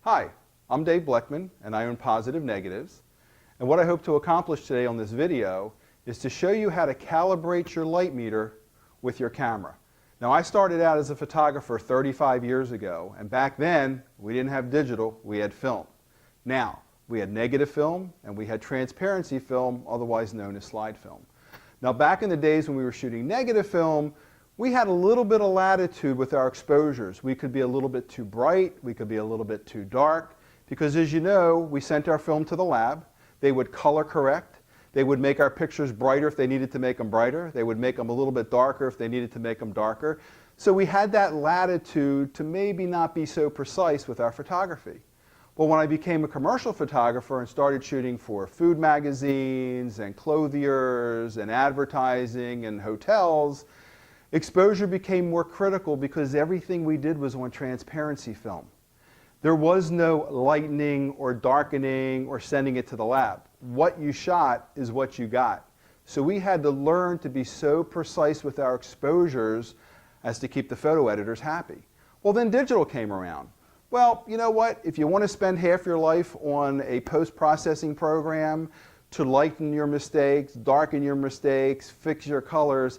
Hi, I'm Dave Bleckman and I own Positive Negatives. And what I hope to accomplish today on this video is to show you how to calibrate your light meter with your camera. Now, I started out as a photographer 35 years ago, and back then we didn't have digital, we had film. Now, we had negative film and we had transparency film, otherwise known as slide film. Now, back in the days when we were shooting negative film, we had a little bit of latitude with our exposures. We could be a little bit too bright, we could be a little bit too dark, because as you know, we sent our film to the lab. They would color correct. They would make our pictures brighter if they needed to make them brighter. They would make them a little bit darker if they needed to make them darker. So we had that latitude to maybe not be so precise with our photography. Well, when I became a commercial photographer and started shooting for food magazines and clothiers and advertising and hotels, exposure became more critical because everything we did was on transparency film. There was no lightening or darkening or sending it to the lab. What you shot is what you got. So we had to learn to be so precise with our exposures as to keep the photo editors happy. Well, then digital came around. Well, you know what? If you want to spend half your life on a post-processing program to lighten your mistakes, darken your mistakes, fix your colors,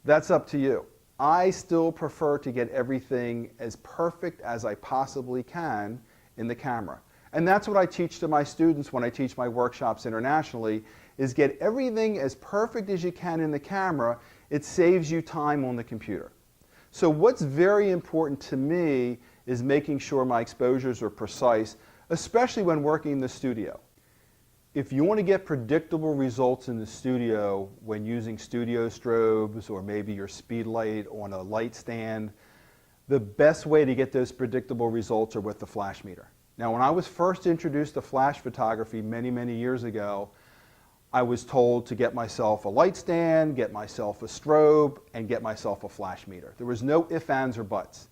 that's up to you. I still prefer to get everything as perfect as I possibly can in the camera. And that's what I teach to my students when I teach my workshops internationally, is get everything as perfect as you can in the camera. It saves you time on the computer. So what's very important to me is making sure my exposures are precise, especially when working in the studio. If you want to get predictable results in the studio when using studio strobes or maybe your speed light on a light stand, the best way to get those predictable results are with the flash meter. Now, when I was first introduced to flash photography many years ago, I was told to get myself a light stand, get myself a strobe, and get myself a flash meter. There was no ifs, ands, or buts.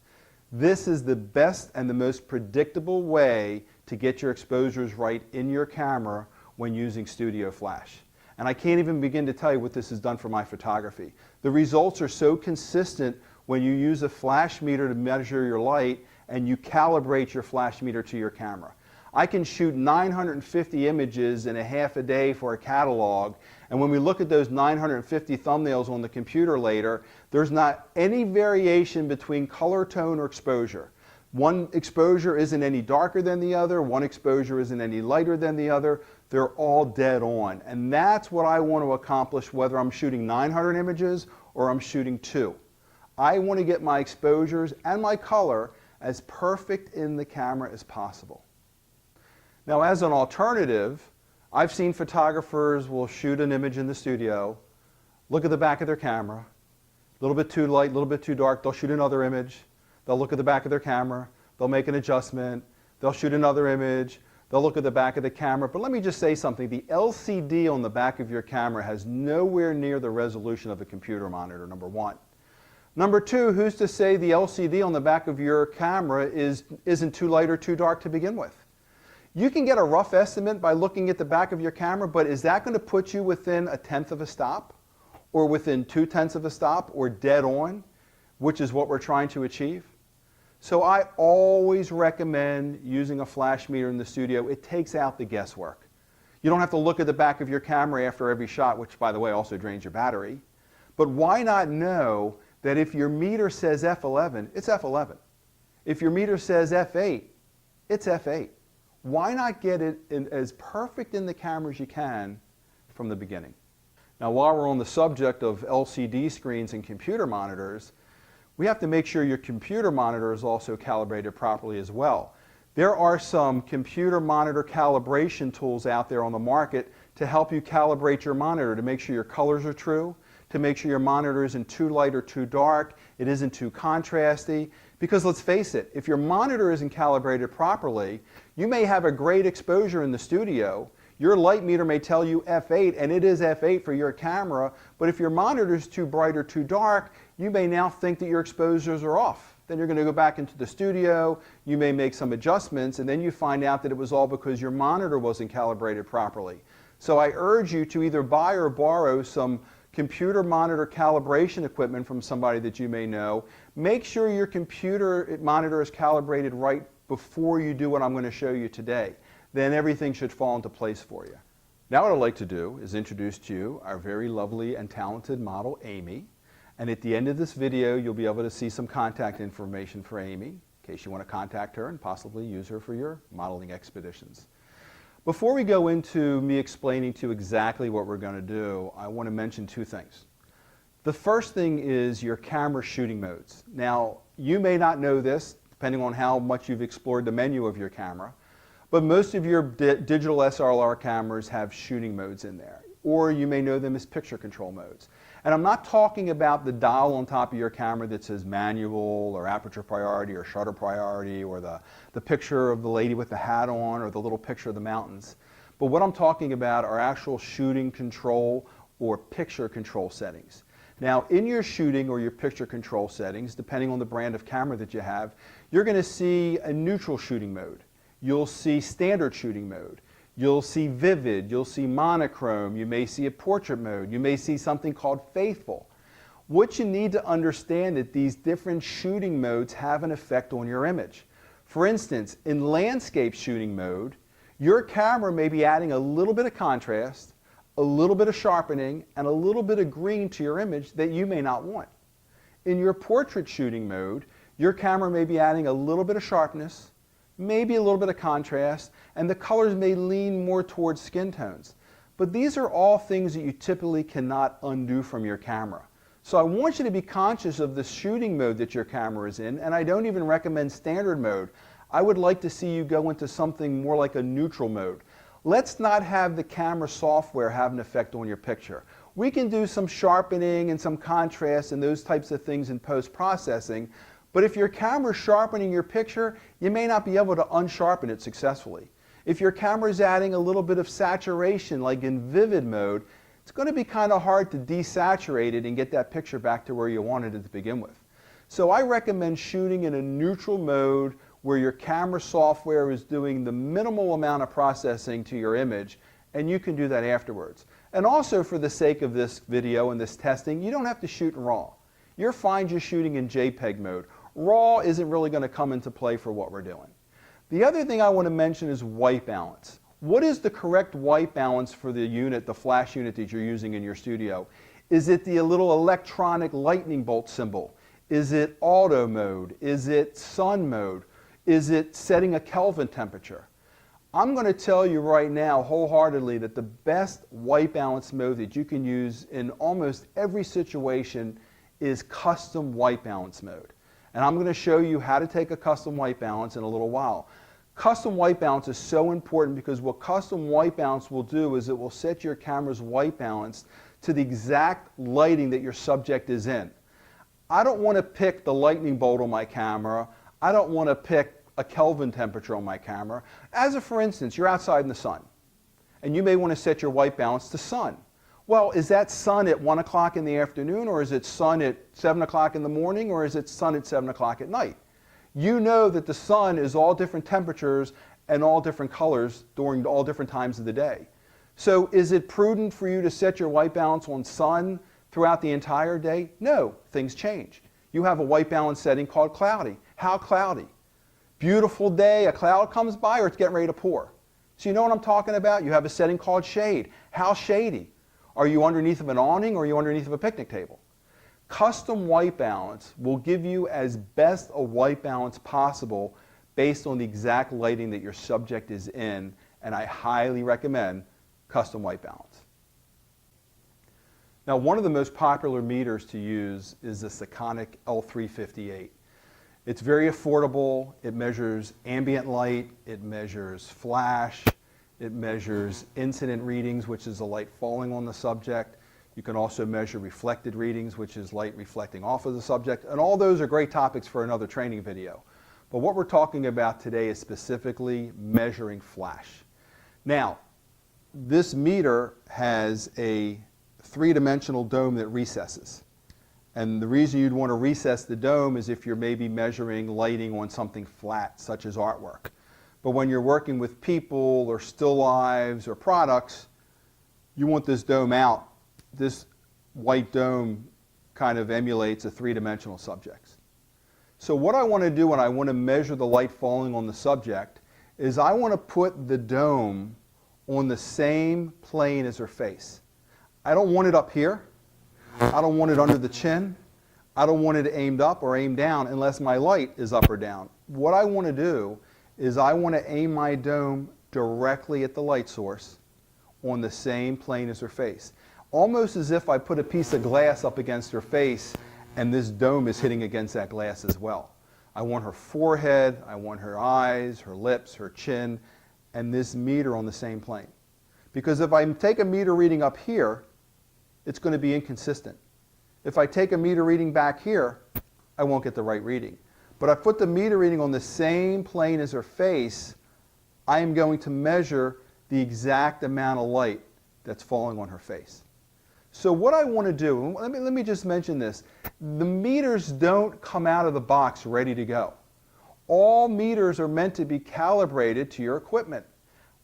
This is the best and the most predictable way to get your exposures right in your camera when using studio flash. And I can't even begin to tell you what this has done for my photography. The results are so consistent when you use a flash meter to measure your light and you calibrate your flash meter to your camera. I can shoot 950 images in a half a day for a catalog, and when we look at those 950 thumbnails on the computer later, there's not any variation between color, tone, or exposure. One exposure isn't any darker than the other, one exposure isn't any lighter than the other. They're all dead on. And that's what I want to accomplish whether I'm shooting 900 images or I'm shooting 2. I want to get my exposures and my color as perfect in the camera as possible. Now, as an alternative, I've seen photographers will shoot an image in the studio, look at the back of their camera, a little bit too light, a little bit too dark, they'll shoot another image. They'll look at the back of their camera, they'll make an adjustment, they'll shoot another image, they'll look at the back of the camera. But let me just say something. The LCD on the back of your camera has nowhere near the resolution of a computer monitor, number one. Number two, who's to say the LCD on the back of your camera isn't too light or too dark to begin with? You can get a rough estimate by looking at the back of your camera, but is that going to put you within 1/10 of a stop? Or within 2/10 of a stop? Or dead on? Which is what we're trying to achieve. So I always recommend using a flash meter in the studio. It takes out the guesswork. You don't have to look at the back of your camera after every shot, which by the way also drains your battery. But why not know that if your meter says F11, it's F11. If your meter says F8, it's F8. Why not get it as perfect in the camera as you can from the beginning? Now, while we're on the subject of LCD screens and computer monitors, we have to make sure your computer monitor is also calibrated properly as well. There are some computer monitor calibration tools out there on the market to help you calibrate your monitor to make sure your colors are true, to make sure your monitor isn't too light or too dark, it isn't too contrasty. Because let's face it, if your monitor isn't calibrated properly, you may have a great exposure in the studio. Your light meter may tell you F8, and it is F8 for your camera, but if your monitor is too bright or too dark, you may now think that your exposures are off. Then you're going to go back into the studio, you may make some adjustments, and then you find out that it was all because your monitor wasn't calibrated properly. So I urge you to either buy or borrow some computer monitor calibration equipment from somebody that you may know. Make sure your computer monitor is calibrated right before you do what I'm going to show you today, then everything should fall into place for you. Now what I'd like to do is introduce to you our very lovely and talented model, Amy. And at the end of this video, you'll be able to see some contact information for Amy, in case you want to contact her and possibly use her for your modeling expeditions. Before we go into me explaining to you exactly what we're going to do, I want to mention two things. The first thing is your camera shooting modes. Now, you may not know this, depending on how much you've explored the menu of your camera, but most of your digital SLR cameras have shooting modes in there, or you may know them as picture control modes. And I'm not talking about the dial on top of your camera that says manual or aperture priority or shutter priority or the picture of the lady with the hat on or the little picture of the mountains. But what I'm talking about are actual shooting control or picture control settings. Now, in your shooting or your picture control settings, depending on the brand of camera that you have, you're going to see a neutral shooting mode. You'll see standard shooting mode. You'll see vivid. You'll see monochrome. You may see a portrait mode. You may see something called faithful. What you need to understand is that these different shooting modes have an effect on your image. For instance, in landscape shooting mode, your camera may be adding a little bit of contrast, a little bit of sharpening, and a little bit of green to your image that you may not want. In your portrait shooting mode, your camera may be adding a little bit of sharpness, maybe a little bit of contrast, and the colors may lean more towards skin tones. But these are all things that you typically cannot undo from your camera. So I want you to be conscious of the shooting mode that your camera is in, and I don't even recommend standard mode. I would like to see you go into something more like a neutral mode. Let's not have the camera software have an effect on your picture. We can do some sharpening and some contrast and those types of things in post-processing, but if your camera is sharpening your picture, you may not be able to unsharpen it successfully. If your camera is adding a little bit of saturation, like in vivid mode, it's going to be kind of hard to desaturate it and get that picture back to where you wanted it to begin with. So I recommend shooting in a neutral mode where your camera software is doing the minimal amount of processing to your image, and you can do that afterwards. And also, for the sake of this video and this testing, you don't have to shoot in RAW. You're fine just shooting in JPEG mode. RAW isn't really going to come into play for what we're doing. The other thing I want to mention is white balance. What is the correct white balance for the unit, the flash unit that you're using in your studio? Is it the little electronic lightning bolt symbol? Is it auto mode? Is it sun mode? Is it setting a Kelvin temperature? I'm going to tell you right now wholeheartedly that the best white balance mode that you can use in almost every situation is custom white balance mode. And I'm going to show you how to take a custom white balance in a little while. Custom white balance is so important because what custom white balance will do is it will set your camera's white balance to the exact lighting that your subject is in. I don't want to pick the lightning bolt on my camera. I don't want to pick a Kelvin temperature on my camera. As a for instance, you're outside in the sun, and you may want to set your white balance to sun. Well, is that sun at 1 o'clock in the afternoon, or is it sun at 7 o'clock in the morning, or is it sun at 7 o'clock at night? You know that the sun is all different temperatures and all different colors during all different times of the day. So is it prudent for you to set your white balance on sun throughout the entire day? No, things change. You have a white balance setting called cloudy. How cloudy? Beautiful day, a cloud comes by, or it's getting ready to pour. So you know what I'm talking about? You have a setting called shade. How shady? Are you underneath of an awning, or are you underneath of a picnic table? Custom white balance will give you as best a white balance possible based on the exact lighting that your subject is in, and I highly recommend custom white balance. Now, one of the most popular meters to use is the Sekonic L358. It's very affordable. It measures ambient light, it measures flash, it measures incident readings, which is the light falling on the subject. You can also measure reflected readings, which is light reflecting off of the subject. And all those are great topics for another training video. But what we're talking about today is specifically measuring flash. Now, this meter has a three-dimensional dome that recesses. And the reason you'd want to recess the dome is if you're maybe measuring lighting on something flat, such as artwork. But when you're working with people or still lives or products, you want this dome out. This white dome kind of emulates a three-dimensional subject. So what I want to do when I want to measure the light falling on the subject is I want to put the dome on the same plane as her face. I don't want it up here. I don't want it under the chin. I don't want it aimed up or aimed down unless my light is up or down. What I want to do is I want to aim my dome directly at the light source on the same plane as her face. Almost as if I put a piece of glass up against her face and this dome is hitting against that glass as well. I want her forehead, I want her eyes, her lips, her chin, and this meter on the same plane. Because if I take a meter reading up here, it's going to be inconsistent. If I take a meter reading back here, I won't get the right reading. But if I put the meter reading on the same plane as her face, I am going to measure the exact amount of light that's falling on her face. So what I want to do, let me just mention this. The meters don't come out of the box ready to go. All meters are meant to be calibrated to your equipment.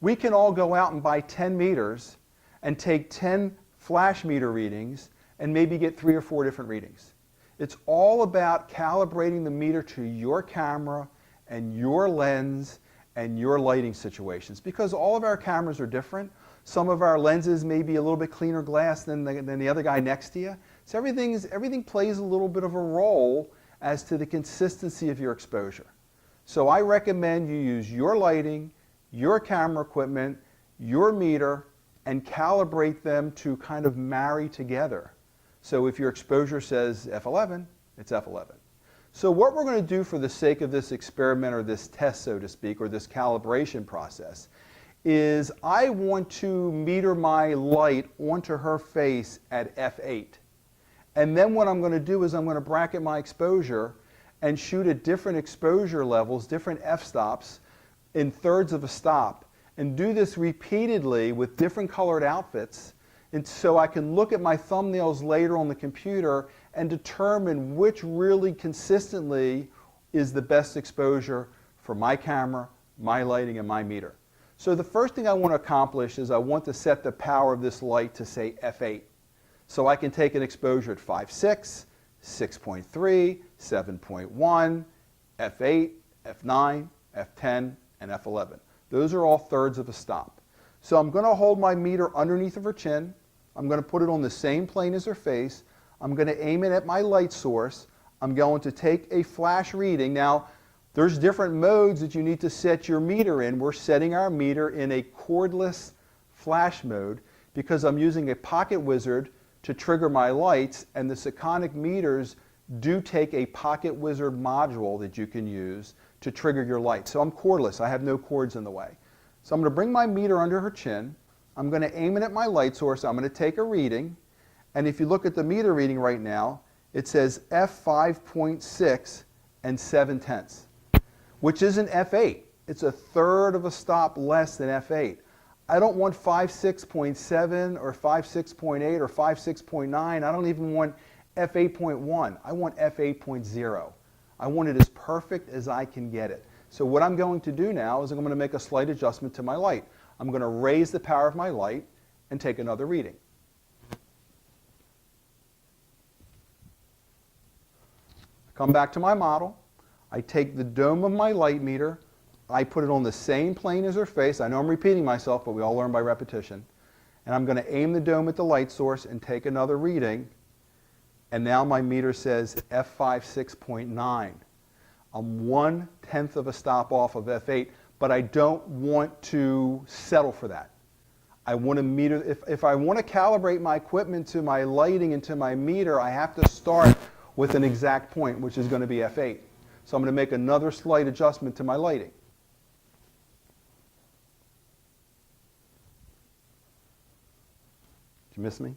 We can all go out and buy 10 meters and take 10 flash meter readings and maybe get 3 or 4 different readings. It's all about calibrating the meter to your camera and your lens and your lighting situations, because all of our cameras are different. Some of our lenses may be a little bit cleaner glass than the other guy next to you. So everything plays a little bit of a role as to the consistency of your exposure. So I recommend you use your lighting, your camera equipment, your meter, and calibrate them to kind of marry together. So if your exposure says f11, it's f11. So what we're going to do for the sake of this experiment or this test, so to speak, or this calibration process, is I want to meter my light onto her face at f8. And then what I'm going to do is I'm going to bracket my exposure and shoot at different exposure levels, different f-stops, in thirds of a stop, and do this repeatedly with different colored outfits, and so I can look at my thumbnails later on the computer and determine which really consistently is the best exposure for my camera, my lighting, and my meter. So the first thing I want to accomplish is I want to set the power of this light to say f8. So I can take an exposure at 5.6, 6.3, 7.1, f8, f9, f10, and f11. Those are all thirds of a stop. So I'm going to hold my meter underneath of her chin. I'm going to put it on the same plane as her face. I'm going to aim it at my light source. I'm going to take a flash reading. Now, there's different modes that you need to set your meter in. We're setting our meter in a cordless flash mode because I'm using a pocket wizard to trigger my lights, and the Sekonic meters do take a pocket wizard module that you can use to trigger your light. So I'm cordless. I have no cords in the way. So I'm going to bring my meter under her chin. I'm going to aim it at my light source. I'm going to take a reading. And if you look at the meter reading right now, it says f5.6 and 7/10, which isn't f8. It's a third of a stop less than f8. I don't want 5.6.7 or 5.6.8 or 5.6.9. I don't even want f8.1. I want f8.0. I want it as perfect as I can get it. So what I'm going to do now is I'm going to make a slight adjustment to my light. I'm going to raise the power of my light and take another reading. Come back to my model. I take the dome of my light meter. I put it on the same plane as her face. I know I'm repeating myself, but we all learn by repetition. And I'm going to aim the dome at the light source and take another reading. And now my meter says f5.6.9. I'm 1/10 of a stop off of f8, but I don't want to settle for that. I want to meter, if I want to calibrate my equipment to my lighting and to my meter, I have to start with an exact point, which is going to be f8. So I'm going to make another slight adjustment to my lighting. Did you miss me?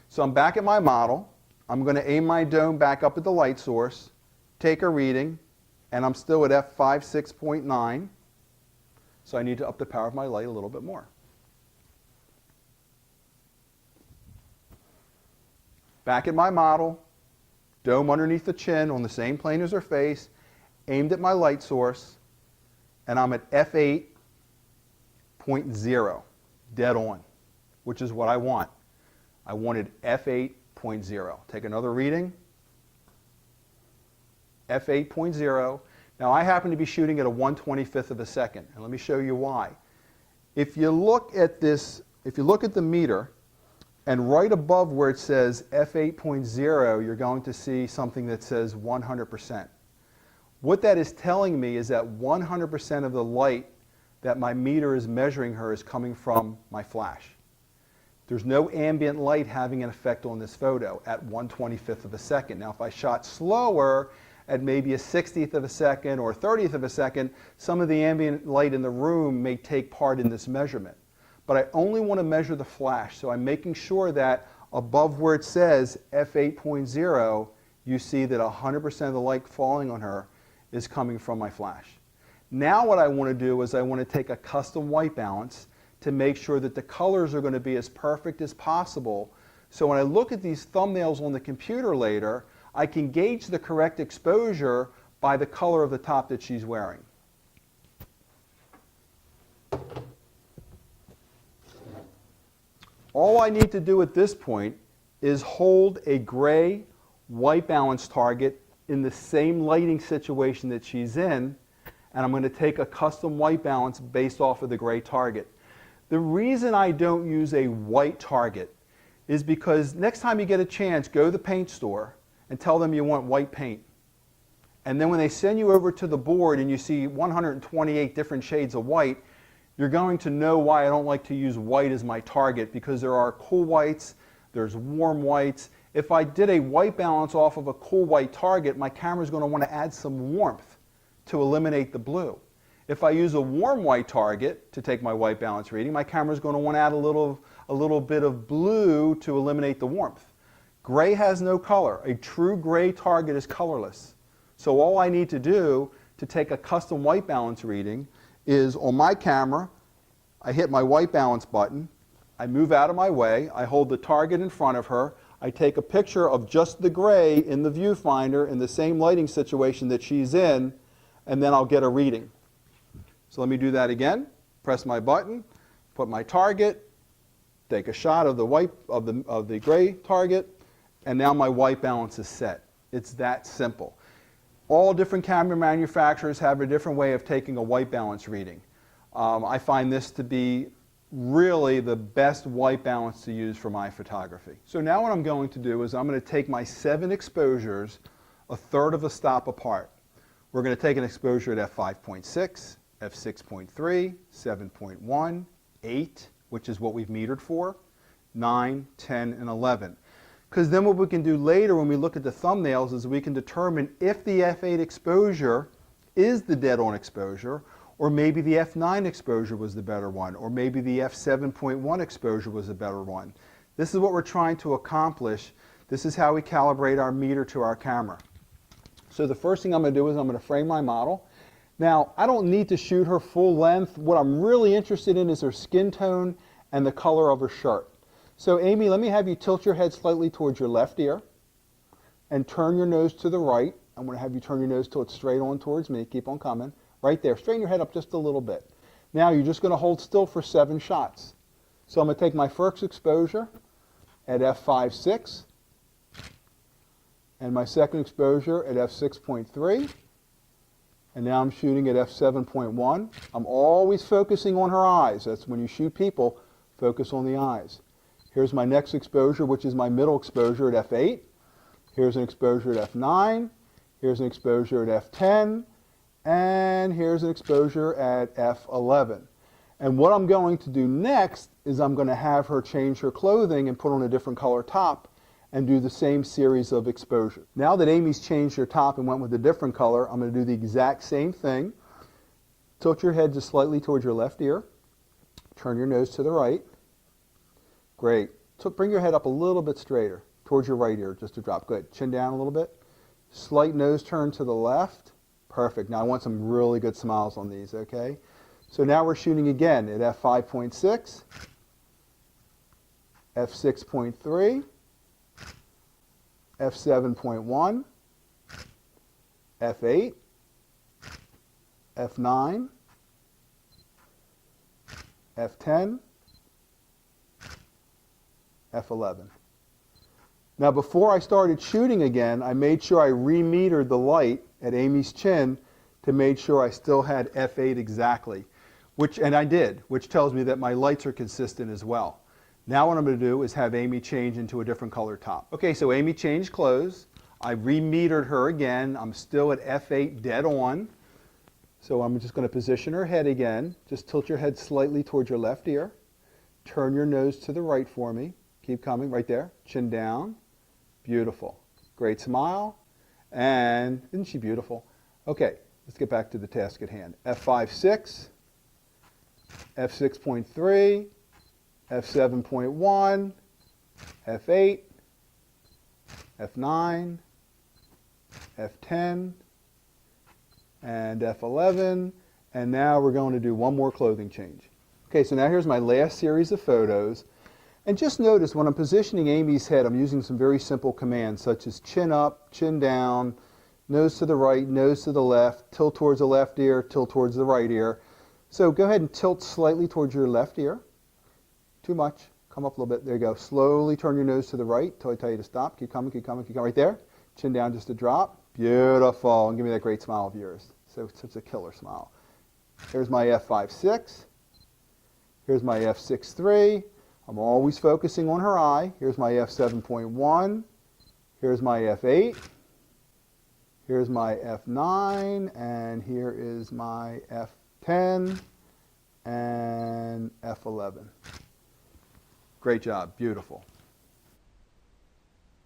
So I'm back at my model. I'm going to aim my dome back up at the light source, take a reading, and I'm still at f5.6.9. So I need to up the power of my light a little bit more. Back at my model, dome underneath the chin on the same plane as her face, aimed at my light source, and I'm at f8.0, dead on, which is what I want. I wanted f8.0. Take another reading. f8.0. Now I happen to be shooting at a 1/25th of a second, and let me show you why. If you look at this, if you look at the meter, and right above where it says f8.0, you're going to see something that says 100%. What that is telling me is that 100% of the light that my meter is measuring her is coming from my flash. There's no ambient light having an effect on this photo at 1/25th of a second. Now if I shot slower at maybe a 60th of a second or a 30th of a second, some of the ambient light in the room may take part in this measurement. But I only want to measure the flash, so I'm making sure that above where it says f8.0, you see that 100% of the light falling on her is coming from my flash. Now what I want to do is I want to take a custom white balance to make sure that the colors are going to be as perfect as possible. So when I look at these thumbnails on the computer later, I can gauge the correct exposure by the color of the top that she's wearing. All I need to do at this point is hold a gray white balance target in the same lighting situation that she's in, and I'm going to take a custom white balance based off of the gray target. The reason I don't use a white target is because next time you get a chance, go to the paint store and tell them you want white paint. And then when they send you over to the board and you see 128 different shades of white, you're going to know why I don't like to use white as my target, because there are cool whites, there's warm whites. If I did a white balance off of a cool white target, my camera's going to want to add some warmth to eliminate the blue. If I use a warm white target to take my white balance reading, my camera's going to want to add a little bit of blue to eliminate the warmth. Gray has no color. A true gray target is colorless. So all I need to do to take a custom white balance reading is on my camera, I hit my white balance button, I move out of my way, I hold the target in front of her, I take a picture of just the gray in the viewfinder in the same lighting situation that she's in, and then I'll get a reading. So let me do that again. Press my button, put my target, take a shot of the gray target, and now my white balance is set. It's that simple. All different camera manufacturers have a different way of taking a white balance reading. I find this to be really the best white balance to use for my photography. So now what I'm going to do is I'm going to take my 7 exposures a third of a stop apart. We're going to take an exposure at f5.6, f6.3, 7.1, 8, which is what we've metered for, 9, 10, and 11. Because then what we can do later when we look at the thumbnails is we can determine if the f8 exposure is the dead-on exposure, or maybe the f9 exposure was the better one, or maybe the f7.1 exposure was the better one. This is what we're trying to accomplish. This is how we calibrate our meter to our camera. So the first thing I'm going to do is I'm going to frame my model. Now, I don't need to shoot her full length. What I'm really interested in is her skin tone and the color of her shirt. So Amy, let me have you tilt your head slightly towards your left ear and turn your nose to the right. I'm going to have you turn your nose till it's straight on towards me. Keep on coming. Right there. Straighten your head up just a little bit. Now you're just going to hold still for 7 shots. So I'm going to take my first exposure at f5.6 and my second exposure at f6.3. And now I'm shooting at f7.1. I'm always focusing on her eyes. That's when you shoot people, focus on the eyes. Here's my next exposure, which is my middle exposure at f8. Here's an exposure at f9. Here's an exposure at f10. And here's an exposure at f11. And what I'm going to do next is I'm going to have her change her clothing and put on a different color top and do the same series of exposure. Now that Amy's changed her top and went with a different color, I'm going to do the exact same thing. Tilt your head just slightly towards your left ear. Turn your nose to the right. Great. So bring your head up a little bit straighter towards your right ear, just to drop. Good. Chin down a little bit. Slight nose turn to the left. Perfect. Now I want some really good smiles on these, okay? So now we're shooting again at f5.6, f6.3, f7.1, f8, f9, f10, f11. Now before I started shooting again, I made sure I re-metered the light at Amy's chin to make sure I still had f8 exactly, and I did, which tells me that my lights are consistent as well. Now what I'm going to do is have Amy change into a different color top. Okay, so Amy changed clothes. I re-metered her again. I'm still at f8 dead on. So I'm just going to position her head again. Just tilt your head slightly towards your left ear. Turn your nose to the right for me. Keep coming right there. Chin down. Beautiful. Great smile. And isn't she beautiful? Okay, let's get back to the task at hand. F5.6, F6.3, F7.1, F8, F9, F10, and F11, and now we're going to do one more clothing change. Okay, so now here's my last series of photos, and just notice when I'm positioning Amy's head, I'm using some very simple commands such as chin up, chin down, nose to the right, nose to the left, tilt towards the left ear, tilt towards the right ear. So go ahead and tilt slightly towards your left ear. Too much. Come up a little bit. There you go. Slowly turn your nose to the right until I tell you to stop. Keep coming, keep coming, keep coming. Right there. Chin down just a drop. Beautiful. And give me that great smile of yours. So it's a killer smile. Here's my F5.6. Here's my F6.3. I'm always focusing on her eye. Here's my F7.1. Here's my F8. Here's my F9. And here is my F10 and F11. Great job. Beautiful.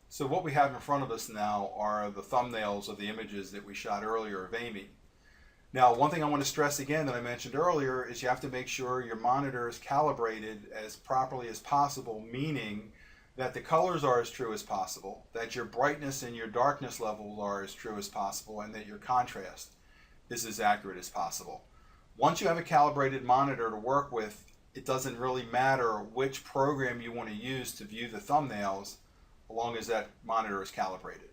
So what we have in front of us now are the thumbnails of the images that we shot earlier of Amy. Now, one thing I want to stress again that I mentioned earlier is you have to make sure your monitor is calibrated as properly as possible, meaning that the colors are as true as possible, that your brightness and your darkness levels are as true as possible, and that your contrast is as accurate as possible. Once you have a calibrated monitor to work with, it doesn't really matter which program you want to use to view the thumbnails, as long as that monitor is calibrated.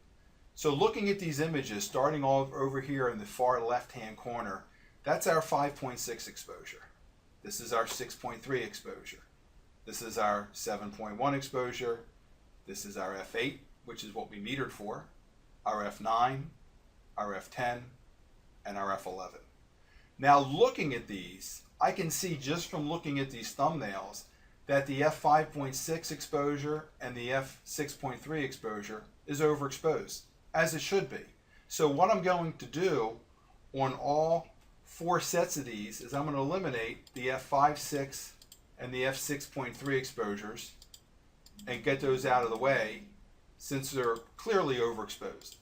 So looking at these images, starting off over here in the far left-hand corner, that's our 5.6 exposure. This is our 6.3 exposure. This is our 7.1 exposure. This is our F8, which is what we metered for, our F9, our F10, and our F11. Now looking at these, I can see just from looking at these thumbnails that the F5.6 exposure and the F6.3 exposure is overexposed, as it should be. So what I'm going to do on all 4 sets of these is I'm going to eliminate the F5.6 and the F6.3 exposures and get those out of the way since they're clearly overexposed.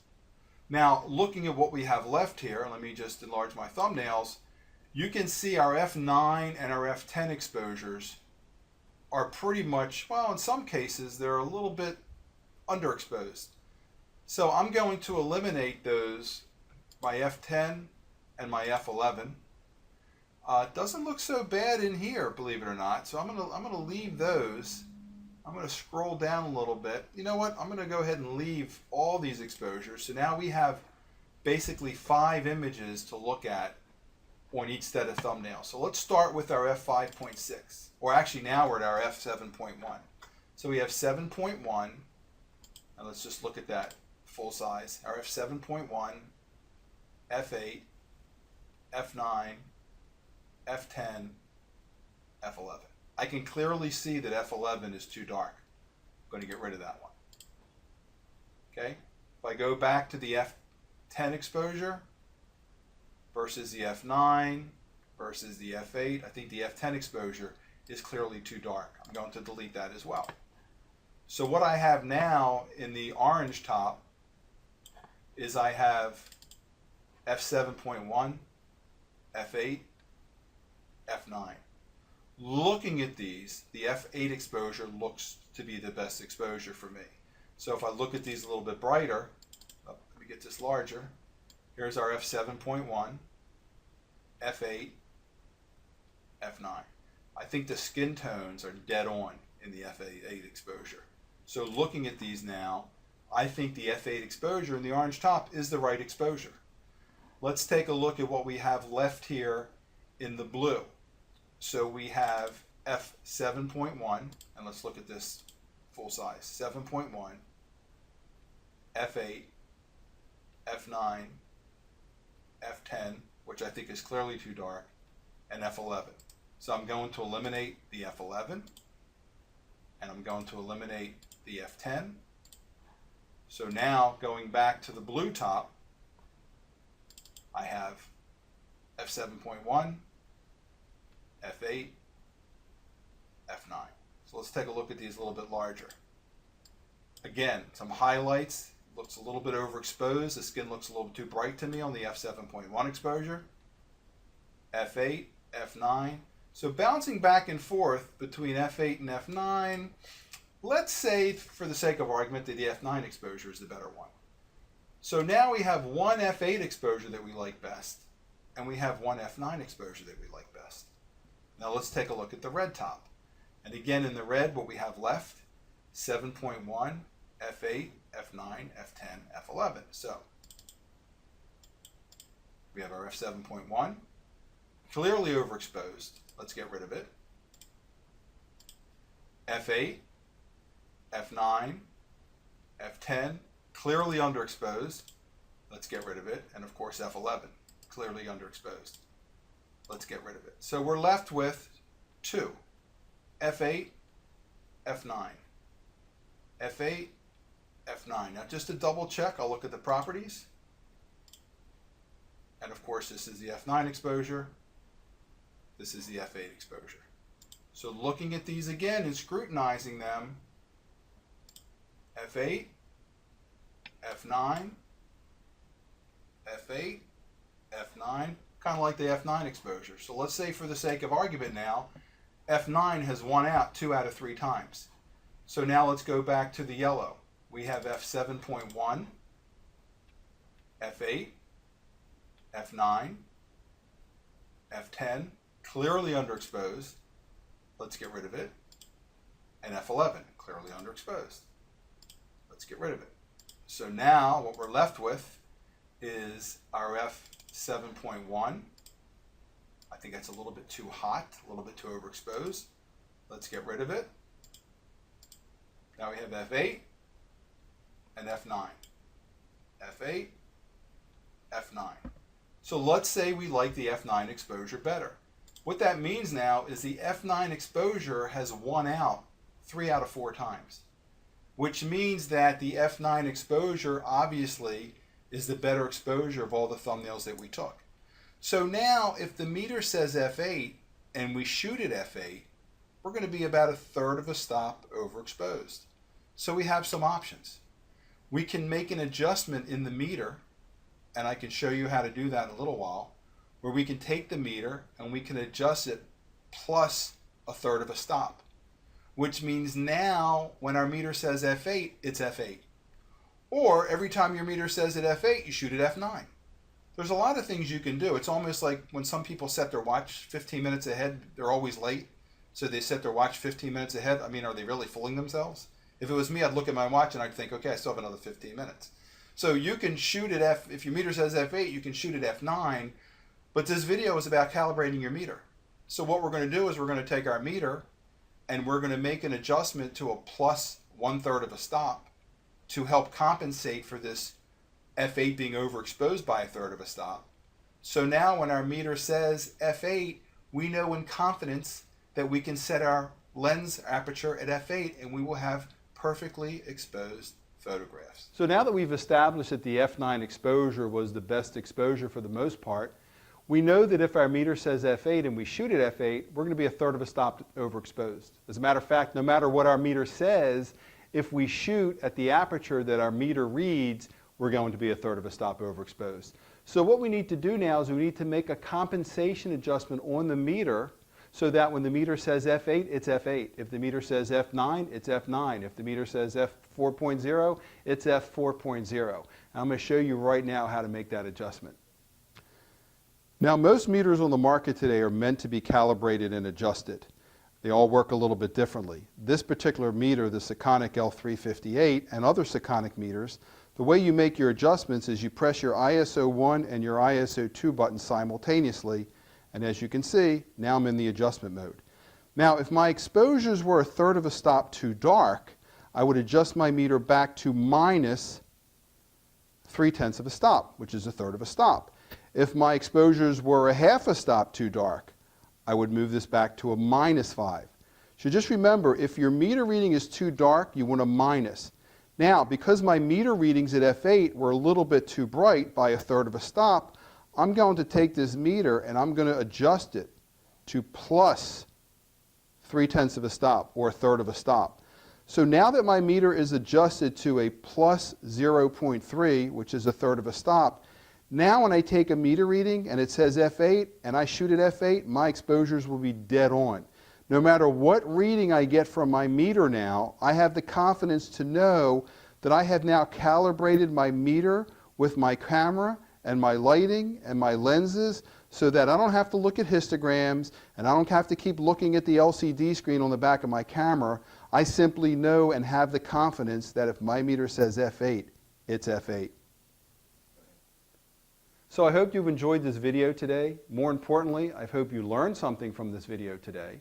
Now looking at what we have left here, let me just enlarge my thumbnails, you can see our F9 and our F10 exposures are pretty much, well, in some cases, they're a little bit underexposed. So I'm going to eliminate those, my F10 and my F11. It doesn't look so bad in here, believe it or not. So I'm gonna leave those. I'm gonna scroll down a little bit. You know what? I'm gonna go ahead and leave all these exposures. So now we have basically 5 images to look at on each set of thumbnails. So let's start with our F5.6, or actually now we're at our F7.1. So we have 7.1, and let's just look at that full size. Our F7.1, F8, F9, F10, F11. I can clearly see that F11 is too dark. I'm going to get rid of that one. Okay, if I go back to the F10 exposure, versus the F9 versus the F8. I think the F10 exposure is clearly too dark. I'm going to delete that as well. So what I have now in the orange top is I have F7.1, F8, F9. Looking at these, the F8 exposure looks to be the best exposure for me. So if I look at these a little bit brighter, let me get this larger. Here's our F7.1, F8, F9. I think the skin tones are dead on in the F8 exposure. So looking at these now, I think the F8 exposure in the orange top is the right exposure. Let's take a look at what we have left here in the blue. So we have F7.1, and let's look at this full size, 7.1, F8, F9, F10, which I think is clearly too dark, and F11. So I'm going to eliminate the F11, and I'm going to eliminate the F10. So now, going back to the blue top, I have F7.1, F8, F9. So let's take a look at these a little bit larger. Again, some highlights. Looks a little bit overexposed. The skin looks a little too bright to me on the F7.1 exposure. F8, F9. So bouncing back and forth between F8 and F9, let's say for the sake of argument that the F9 exposure is the better one. So now we have one F8 exposure that we like best, and we have one F9 exposure that we like best. Now let's take a look at the red top. And again, in the red, what we have left, 7.1, F8, F9, F10, F11. So we have our F7.1, clearly overexposed. Let's get rid of it. F8, F9, F10, clearly underexposed. Let's get rid of it. And of course, F11, clearly underexposed. Let's get rid of it. So we're left with two, F8, F9, F8, F9. Now just to double check, I'll look at the properties. And of course, this is the F9 exposure. This is the F8 exposure. So looking at these again and scrutinizing them, F8, F9, F8, F9, kind of like the F9 exposure. So let's say for the sake of argument now, F9 has won out 2 out of 3 times. So now let's go back to the yellow. We have F7.1, F8, F9, F10, clearly underexposed. Let's get rid of it. And F11, clearly underexposed. Let's get rid of it. So now what we're left with is our F7.1. I think that's a little bit too hot, a little bit too overexposed. Let's get rid of it. Now we have F8 and F9. F8, F9. So let's say we like the F9 exposure better. What that means now is the F9 exposure has won out 3 out of 4 times, which means that the F9 exposure obviously is the better exposure of all the thumbnails that we took. So now if the meter says F8 and we shoot at F8, we're going to be about 1/3 of a stop overexposed. So we have some options. We can make an adjustment in the meter, and I can show you how to do that in a little while, where we can take the meter and we can adjust it plus 1/3 of a stop, which means now when our meter says F8, it's F8. Or every time your meter says at F8, you shoot at F9. There's a lot of things you can do. It's almost like when some people set their watch 15 minutes ahead, they're always late. So they set their watch 15 minutes ahead. I mean, are they really fooling themselves? If it was me, I'd look at my watch and I'd think, okay, I still have another 15 minutes. So you can shoot at if your meter says F8, you can shoot at F9, but this video is about calibrating your meter. So what we're going to do is we're going to take our meter and we're going to make an adjustment to a plus 1/3 of a stop to help compensate for this F8 being overexposed by 1/3 of a stop. So now when our meter says F8, we know in confidence that we can set our lens aperture at F8 and we will have perfectly exposed photographs. So now that we've established that the F9 exposure was the best exposure for the most part, we know that if our meter says F8 and we shoot at F8, we're going to be 1/3 of a stop overexposed. As a matter of fact, no matter what our meter says, if we shoot at the aperture that our meter reads, we're going to be 1/3 of a stop overexposed. So what we need to do now is we need to make a compensation adjustment on the meter so that when the meter says F8, it's F8. If the meter says F9, it's F9. If the meter says F4.0, it's F4.0. I'm going to show you right now how to make that adjustment. Now, most meters on the market today are meant to be calibrated and adjusted. They all work a little bit differently. This particular meter, the Sekonic L358, and other Sekonic meters, the way you make your adjustments is you press your ISO 1 and your ISO 2 buttons simultaneously, and as you can see, now I'm in the adjustment mode. Now, if my exposures were 1/3 of a stop too dark, I would adjust my meter back to minus 3/10 of a stop, which is 1/3 of a stop. If my exposures were a 1/2 a stop too dark, I would move this back to a -5. So just remember, if your meter reading is too dark, you want a minus. Now, because my meter readings at F8 were a little bit too bright by 1/3 of a stop, I'm going to take this meter and I'm going to adjust it to plus 3/10 of a stop, or 1/3 of a stop. So now that my meter is adjusted to a plus 0.3, which is 1/3 of a stop, now when I take a meter reading and it says F8 and I shoot at F8, my exposures will be dead on. No matter what reading I get from my meter now, I have the confidence to know that I have now calibrated my meter with my camera and my lighting and my lenses so that I don't have to look at histograms and I don't have to keep looking at the LCD screen on the back of my camera. I simply know and have the confidence that if my meter says F8, it's F8. So I hope you've enjoyed this video today. More importantly, I hope you learned something from this video today.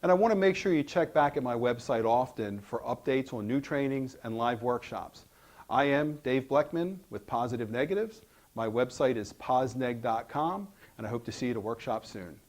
And I want to make sure you check back at my website often for updates on new trainings and live workshops. I am Dave Bleckman with Positive Negatives. My website is posneg.com, and I hope to see you at a workshop soon.